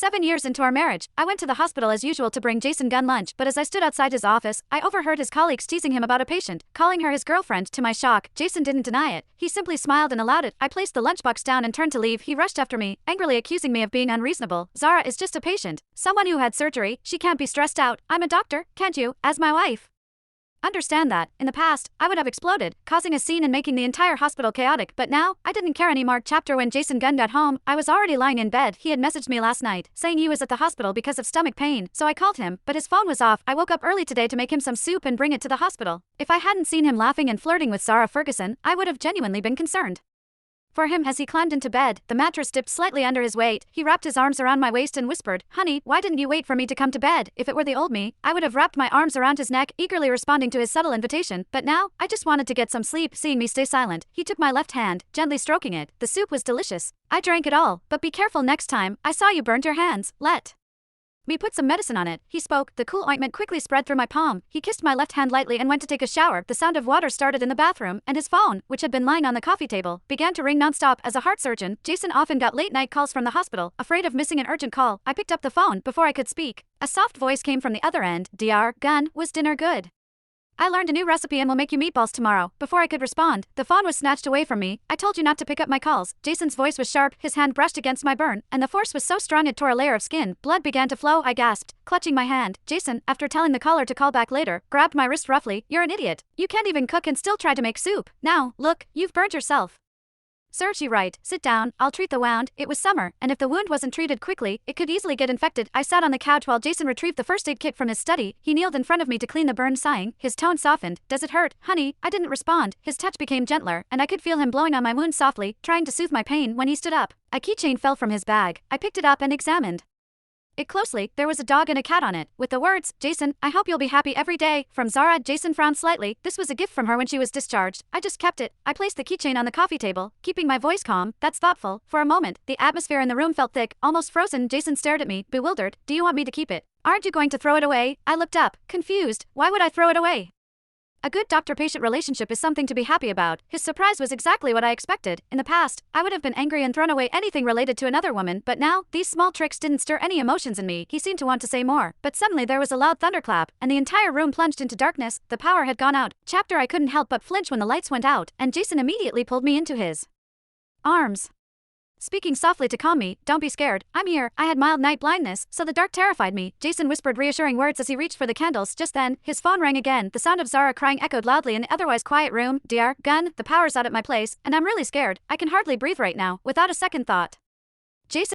7 years into our marriage, I went to the hospital as usual to bring Jason Gunn lunch, but as I stood outside his office, I overheard his colleagues teasing him about a patient, calling her his girlfriend. To my shock, Jason didn't deny it. He simply smiled and allowed it. I placed the lunchbox down and turned to leave. He rushed after me, angrily accusing me of being unreasonable. Zara is just a patient. Someone who had surgery. She can't be stressed out. I'm a doctor, can't you, as my wife? Understand that, in the past, I would have exploded, causing a scene and making the entire hospital chaotic, but now, I didn't care anymore. Chapter When Jason Gunn got home, I was already lying in bed. He had messaged me last night, saying he was at the hospital because of stomach pain, so I called him, but his phone was off. I woke up early today to make him some soup and bring it to the hospital. If I hadn't seen him laughing and flirting with Sarah Ferguson, I would have genuinely been concerned. For him, as he climbed into bed, the mattress dipped slightly under his weight. He wrapped his arms around my waist and whispered, "Honey, why didn't you wait for me to come to bed?" If it were the old me, I would have wrapped my arms around his neck, eagerly responding to his subtle invitation, but now, I just wanted to get some sleep. Seeing me stay silent, he took my left hand, gently stroking it. The soup was delicious. I drank it all, but be careful next time. I saw you burned your hands. Let me put some medicine on it. He spoke. The cool ointment quickly spread through my palm. He kissed my left hand lightly and went to take a shower. The sound of water started in the bathroom, and his phone, which had been lying on the coffee table, began to ring nonstop. As a heart surgeon, Jason often got late-night calls from the hospital. Afraid of missing an urgent call, I picked up the phone before I could speak. A soft voice came from the other end. "Dr. Gunn, was dinner good? I learned a new recipe and will make you meatballs tomorrow." Before I could respond, the phone was snatched away from me. "I told you not to pick up my calls." Jason's voice was sharp, his hand brushed against my burn, and the force was so strong it tore a layer of skin. Blood began to flow. I gasped, clutching my hand. Jason, after telling the caller to call back later, grabbed my wrist roughly. "You're an idiot. You can't even cook and still try to make soup. Now, look, you've burnt yourself." "Serves you right. Sit down, I'll treat the wound." It was summer, and if the wound wasn't treated quickly, it could easily get infected. I sat on the couch while Jason retrieved the first aid kit from his study. He kneeled in front of me to clean the burn, sighing. His tone softened. "Does it hurt, honey?" I didn't respond. His touch became gentler, and I could feel him blowing on my wound softly, trying to soothe my pain. When he stood up, a keychain fell from his bag. I picked it up and examined it closely. There was a dog and a cat on it, with the words, "Jason, I hope you'll be happy every day, from Zara." Jason frowned slightly. This was a gift from her when she was discharged. I just kept it. I placed the keychain on the coffee table, keeping my voice calm. "That's thoughtful." For a moment, the atmosphere in the room felt thick, almost frozen. Jason stared at me, bewildered. "Do you want me to keep it? Aren't you going to throw it away?" I looked up, confused. Why would I throw it away? A good doctor-patient relationship is something to be happy about. His surprise was exactly what I expected. In the past, I would have been angry and thrown away anything related to another woman, but now, these small tricks didn't stir any emotions in me. He seemed to want to say more, but suddenly there was a loud thunderclap, and the entire room plunged into darkness. The power had gone out. Chapter I couldn't help but flinch when the lights went out, and Jason immediately pulled me into his arms, speaking softly to calm me. "Don't be scared, I'm here." I had mild night blindness, so the dark terrified me. Jason whispered reassuring words as he reached for the candles. Just then, his phone rang again. The sound of Zara crying echoed loudly in the otherwise quiet room. "Dr. Gunn, the power's out at my place, and I'm really scared. I can hardly breathe right now." Without a second thought, Jason